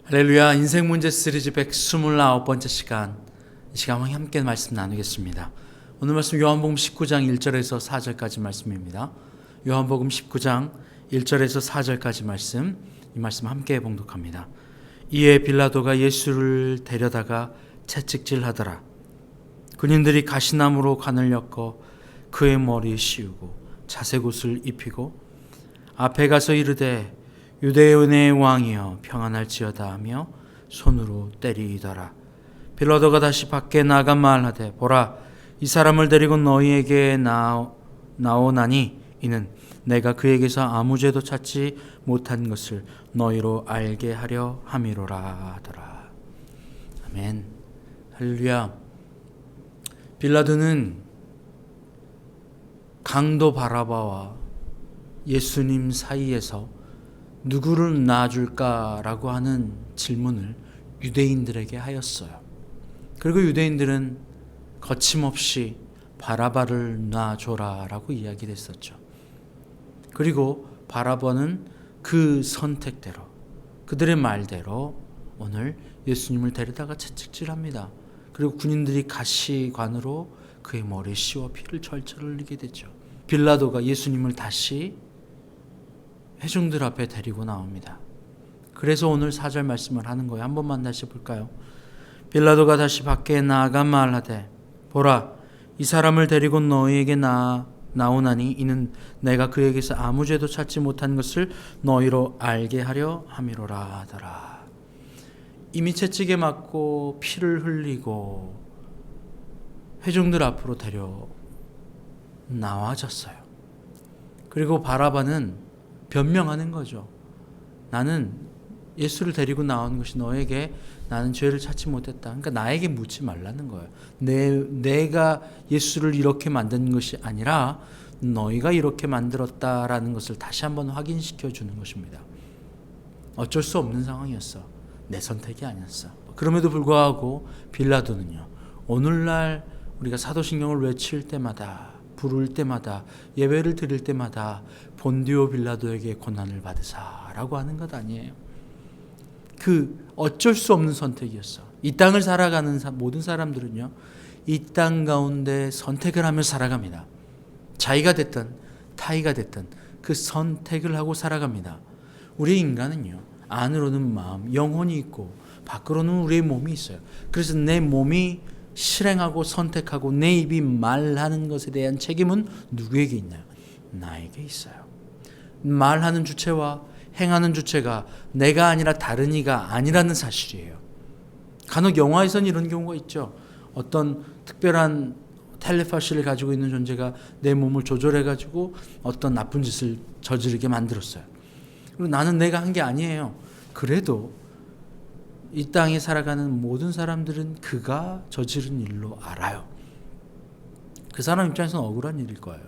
할렐루야. 인생 문제 시리즈 129번째 시간, 이 시간 함께 말씀 나누겠습니다. 오늘 말씀 요한복음 19장 1절에서 4절까지 말씀입니다. 요한복음 19장 1절에서 4절까지 말씀, 이 말씀 함께 봉독합니다. 이에 빌라도가 예수를 데려다가 채찍질하더라. 군인들이 가시나무로 관을 엮어 그의 머리에 씌우고 자색옷을 입히고 앞에 가서 이르되 유대인의 왕이여 평안할지어다 하며 손으로 때리더라. 빌라도가 다시 밖에 나가 말하되 보라, 이 사람을 데리고 너희에게 나오나니 이는 내가 그에게서 아무 죄도 찾지 못한 것을 너희로 알게 하려 함이로라 하더라. 아멘. 할렐루야. 빌라도는 강도 바라바와 예수님 사이에서 누구를 놔줄까라고 하는 질문을 유대인들에게 하였어요. 그리고 유대인들은 거침없이 바라바를 놔줘라라고 이야기를 했었죠. 그리고 바라바는 그 선택대로, 그들의 말대로 오늘 예수님을 데려다가 채찍질합니다. 그리고 군인들이 가시관으로 그의 머리에 씌워 피를 철철 흘리게 되죠. 빌라도가 예수님을 다시 회중들 앞에 데리고 나옵니다. 그래서 오늘 4절 말씀을 하는 거예요. 한 번만 다시 볼까요? 빌라도가 다시 밖에 나가 말하되 보라, 이 사람을 데리고 너희에게 나오나니 이는 내가 그에게서 아무 죄도 찾지 못한 것을 너희로 알게 하려 함이로라 하더라. 이미 채찍에 맞고 피를 흘리고 회중들 앞으로 데려 나와졌어요. 그리고 바라바는 변명하는 거죠. 나는 예수를 데리고 나온 것이 너에게 나는 죄를 찾지 못했다. 그러니까 나에게 묻지 말라는 거예요. 내가 예수를 이렇게 만든 것이 아니라 너희가 이렇게 만들었다라는 것을 다시 한번 확인시켜 주는 것입니다. 어쩔 수 없는 상황이었어. 내 선택이 아니었어. 그럼에도 불구하고 빌라도는요, 오늘날 우리가 사도신경을 외칠 때마다, 부를 때마다, 예배를 드릴 때마다 본디오 빌라도에게 고난을 받으사라고 하는 것 아니에요. 그 어쩔 수 없는 선택이었어. 이 땅을 살아가는 모든 사람들은요, 이 땅 가운데 선택을 하며 살아갑니다. 자의가 됐든 타의가 됐든 그 선택을 하고 살아갑니다. 우리 인간은요, 안으로는 마음, 영혼이 있고 밖으로는 우리의 몸이 있어요. 그래서 내 몸이 실행하고 선택하고 내 입이 말하는 것에 대한 책임은 누구에게 있나요? 나에게 있어요. 말하는 주체와 행하는 주체가 내가 아니라 다른 이가 아니라는 사실이에요. 간혹 영화에서는 이런 경우가 있죠. 어떤 특별한 텔레파시를 가지고 있는 존재가 내 몸을 조절해가지고 어떤 나쁜 짓을 저지르게 만들었어요. 그리고 나는 내가 한 게 아니에요. 그래도 이 땅에 살아가는 모든 사람들은 그가 저지른 일로 알아요. 그 사람 입장에서는 억울한 일일 거예요.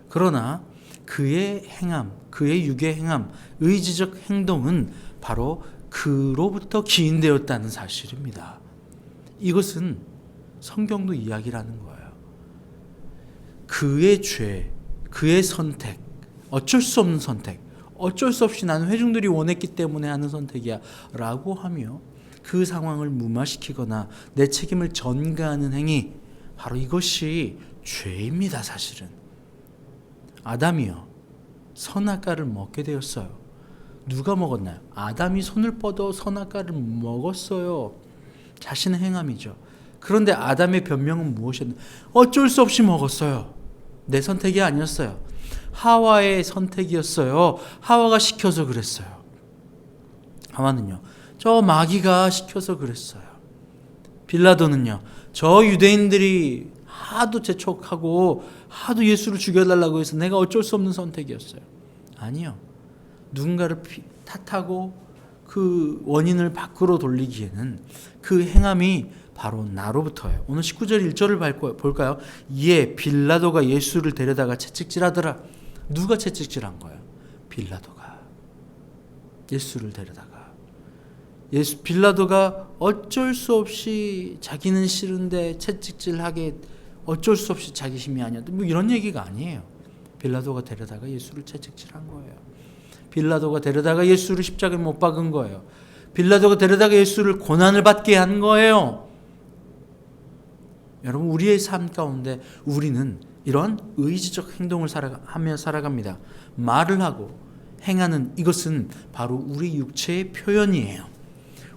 그러나 그의 행함, 그의 육의 행함, 의지적 행동은 바로 그로부터 기인되었다는 사실입니다. 이것은 성경도 이야기라는 거예요. 그의 죄, 그의 선택, 어쩔 수 없는 선택, 어쩔 수 없이 나는 회중들이 원했기 때문에 하는 선택이야 라고 하며 그 상황을 무마시키거나 내 책임을 전가하는 행위, 바로 이것이 죄입니다. 사실은 아담이요, 선악과를 먹게 되었어요. 누가 먹었나요? 아담이 손을 뻗어 선악과를 먹었어요. 자신의 행함이죠. 그런데 아담의 변명은 무엇이었나요? 어쩔 수 없이 먹었어요. 내 선택이 아니었어요. 하와의 선택이었어요. 하와가 시켜서 그랬어요. 하와는요, 저 마귀가 시켜서 그랬어요. 빌라도는요, 저 유대인들이 하도 재촉하고 하도 예수를 죽여달라고 해서 내가 어쩔 수 없는 선택이었어요. 아니요. 누군가를 탓하고 그 원인을 밖으로 돌리기에는 그 행함이 바로 나로부터예요. 오늘 19절 1절을 볼까요? 이에 빌라도가 예수를 데려다가 채찍질하더라. 누가 채찍질한 거예요? 빌라도가 예수를 데려다가. 빌라도가 어쩔 수 없이 자기는 싫은데 채찍질하게 어쩔 수 없이 자기 힘이 아니었다. 뭐 이런 얘기가 아니에요. 빌라도가 데려다가 예수를 채찍질한 거예요. 빌라도가 데려다가 예수를 십자가에 못 박은 거예요. 빌라도가 데려다가 예수를 고난을 받게 한 거예요. 여러분, 우리의 삶 가운데 우리는 이런 의지적 행동을 하며 살아갑니다. 말을 하고 행하는 이것은 바로 우리 육체의 표현이에요.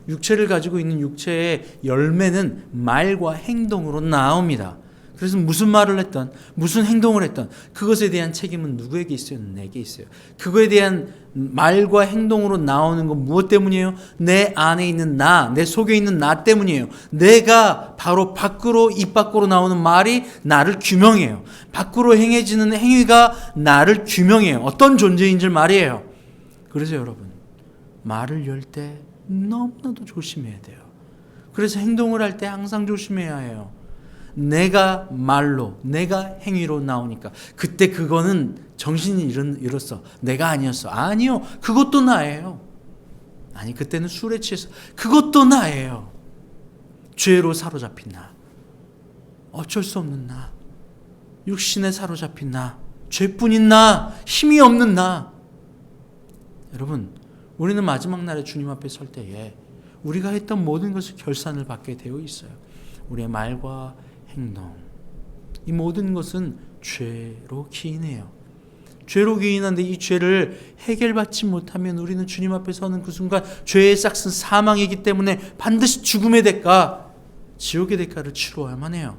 육체를 가지고 있는 육체의 열매는 말과 행동으로 나옵니다. 그래서 무슨 말을 했던, 무슨 행동을 했던 그것에 대한 책임은 누구에게 있어요? 내게 있어요. 그거에 대한 말과 행동으로 나오는 건 무엇 때문이에요? 내 안에 있는 나, 내 속에 있는 나 때문이에요. 내가 바로 밖으로, 입 밖으로 나오는 말이 나를 규명해요. 밖으로 행해지는 행위가 나를 규명해요. 어떤 존재인 줄 말이에요. 그래서 여러분, 말을 열 때 너무나도 조심해야 돼요. 그래서 행동을 할 때 항상 조심해야 해요. 내가 말로, 내가 행위로 나오니까 그때 그거는 정신이 잃었어. 내가 아니었어. 아니요. 그것도 나예요. 아니, 그때는 술에 취해서. 그것도 나예요. 죄로 사로잡힌 나. 어쩔 수 없는 나. 육신에 사로잡힌 나. 죄뿐인 나. 힘이 없는 나. 여러분, 우리는 마지막 날에 주님 앞에 설 때에 우리가 했던 모든 것을 결산을 받게 되어 있어요. 우리의 말과 행동, 이 모든 것은 죄로 기인해요. 죄로 기인한데 이 죄를 해결받지 못하면 우리는 주님 앞에 서는 그 순간 죄의 싹은 사망이기 때문에 반드시 죽음의 대가, 지옥의 대가를 치러야만 해요.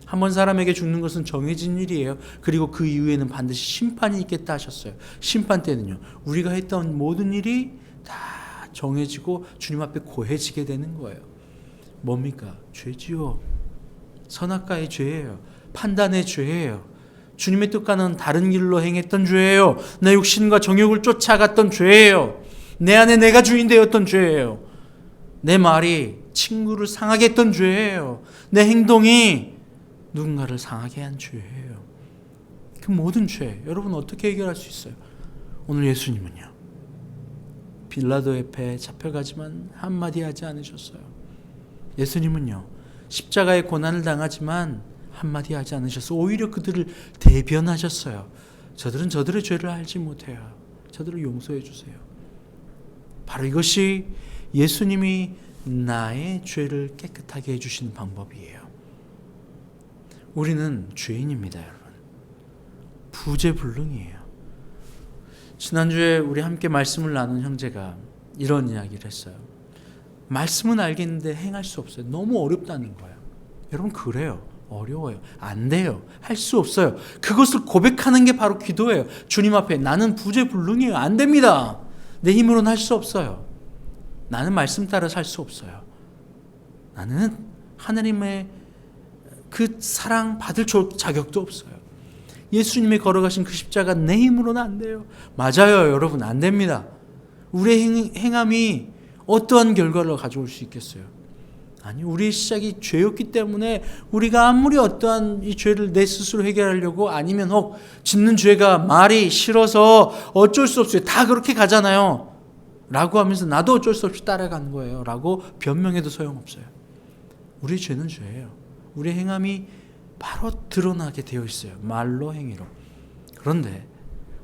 한번 사람에게 죽는 것은 정해진 일이에요. 그리고 그 이후에는 반드시 심판이 있겠다 하셨어요. 심판 때는요, 우리가 했던 모든 일이 다 정해지고 주님 앞에 고해지게 되는 거예요. 뭡니까? 죄지요. 선악과의 죄예요. 판단의 죄예요. 주님의 뜻과는 다른 길로 행했던 죄예요. 내 육신과 정욕을 쫓아갔던 죄예요. 내 안에 내가 주인 되었던 죄예요. 내 말이 친구를 상하게 했던 죄예요. 내 행동이 누군가를 상하게 한 죄예요. 그 모든 죄, 여러분 어떻게 해결할 수 있어요? 오늘 예수님은요, 빌라도 옆에 잡혀가지만 한마디 하지 않으셨어요. 예수님은요, 십자가의 고난을 당하지만 한마디 하지 않으셨어요. 오히려 그들을 대변하셨어요. 저들은 저들의 죄를 알지 못해요. 저들을 용서해 주세요. 바로 이것이 예수님이 나의 죄를 깨끗하게 해주시는 방법이에요. 우리는 죄인입니다, 여러분. 부재불능이에요. 지난주에 우리 함께 말씀을 나눈 형제가 이런 이야기를 했어요. 말씀은 알겠는데 행할 수 없어요. 너무 어렵다는 거예요. 여러분, 그래요. 어려워요. 안 돼요. 할 수 없어요. 그것을 고백하는 게 바로 기도예요. 주님 앞에 나는 부재불능이에요. 안 됩니다. 내 힘으로는 할 수 없어요. 나는 말씀 따라 살 수 없어요. 나는 하나님의 그 사랑 받을 자격도 없어요. 예수님이 걸어가신 그 십자가 내 힘으로는 안 돼요. 맞아요, 여러분. 안 됩니다. 우리의 행함이 어떠한 결과를 가져올 수 있겠어요? 아니, 우리의 시작이 죄였기 때문에 우리가 아무리 어떠한 이 죄를 내 스스로 해결하려고, 아니면 혹 짓는 죄가 말이 싫어서 어쩔 수 없어요. 다 그렇게 가잖아요. 라고 하면서 나도 어쩔 수 없이 따라가는 거예요. 라고 변명해도 소용없어요. 우리의 죄는 죄예요. 우리의 행함이 바로 드러나게 되어 있어요. 말로, 행위로. 그런데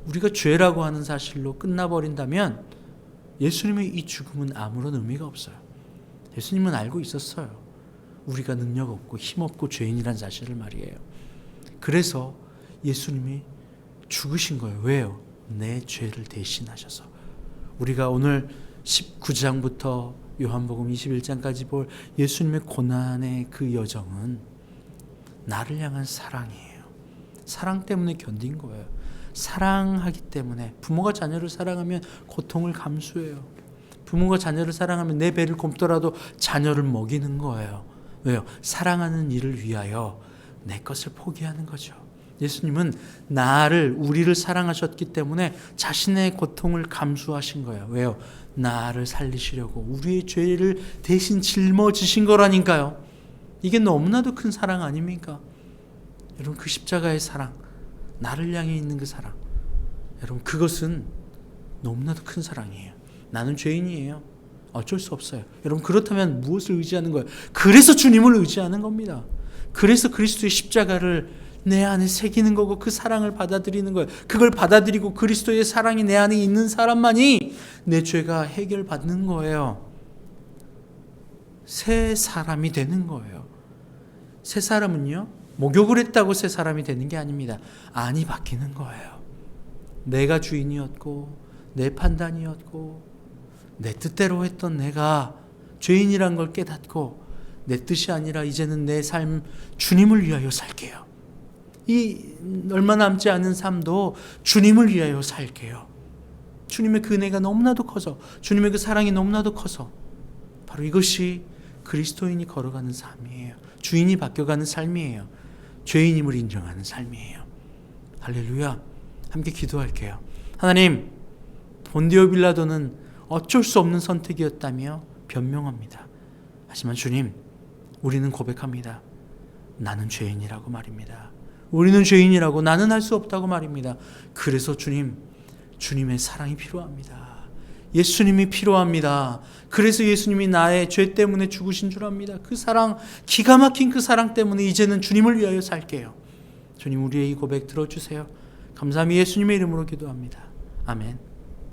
우리가 죄라고 하는 사실로 끝나버린다면 예수님의 이 죽음은 아무런 의미가 없어요. 예수님은 알고 있었어요. 우리가 능력 없고 힘 없고 죄인이란 사실을 말이에요. 그래서 예수님이 죽으신 거예요. 왜요? 내 죄를 대신하셔서. 우리가 오늘 19장부터 요한복음 21장까지 볼 예수님의 고난의 그 여정은 나를 향한 사랑이에요. 사랑 때문에 견딘 거예요. 사랑하기 때문에. 부모가 자녀를 사랑하면 고통을 감수해요. 부모가 자녀를 사랑하면 내 배를 곪더라도 자녀를 먹이는 거예요. 왜요? 사랑하는 일을 위하여 내 것을 포기하는 거죠. 예수님은 우리를 사랑하셨기 때문에 자신의 고통을 감수하신 거예요. 왜요? 나를 살리시려고 우리의 죄를 대신 짊어지신 거라니까요. 이게 너무나도 큰 사랑 아닙니까? 여러분, 그 십자가의 사랑, 나를 향해 있는 그 사랑, 여러분, 그것은 너무나도 큰 사랑이에요. 나는 죄인이에요. 어쩔 수 없어요. 여러분, 그렇다면 무엇을 의지하는 거예요? 그래서 주님을 의지하는 겁니다. 그래서 그리스도의 십자가를 내 안에 새기는 거고 그 사랑을 받아들이는 거예요. 그걸 받아들이고 그리스도의 사랑이 내 안에 있는 사람만이 내 죄가 해결받는 거예요. 새 사람이 되는 거예요. 새 사람은요, 목욕을 했다고 새 사람이 되는 게 아닙니다. 안이 바뀌는 거예요. 내가 주인이었고 내 판단이었고 내 뜻대로 했던 내가 죄인이란 걸 깨닫고 내 뜻이 아니라 이제는 내 삶 주님을 위하여 살게요. 이 얼마 남지 않은 삶도 주님을 위하여 살게요. 주님의 그 은혜가 너무나도 커서, 주님의 그 사랑이 너무나도 커서, 바로 이것이 그리스도인이 걸어가는 삶이에요. 주인이 바뀌어가는 삶이에요. 죄인임을 인정하는 삶이에요. 할렐루야. 함께 기도할게요. 하나님, 본디오 빌라도는 어쩔 수 없는 선택이었다며 변명합니다. 하지만 주님, 우리는 고백합니다. 나는 죄인이라고 말입니다. 우리는 죄인이라고, 나는 할 수 없다고 말입니다. 그래서 주님, 주님의 사랑이 필요합니다. 예수님이 필요합니다. 그래서 예수님이 나의 죄 때문에 죽으신 줄 압니다. 그 사랑, 기가 막힌 그 사랑 때문에 이제는 주님을 위하여 살게요. 주님, 우리의 이 고백 들어주세요. 감사함이 예수님의 이름으로 기도합니다. 아멘.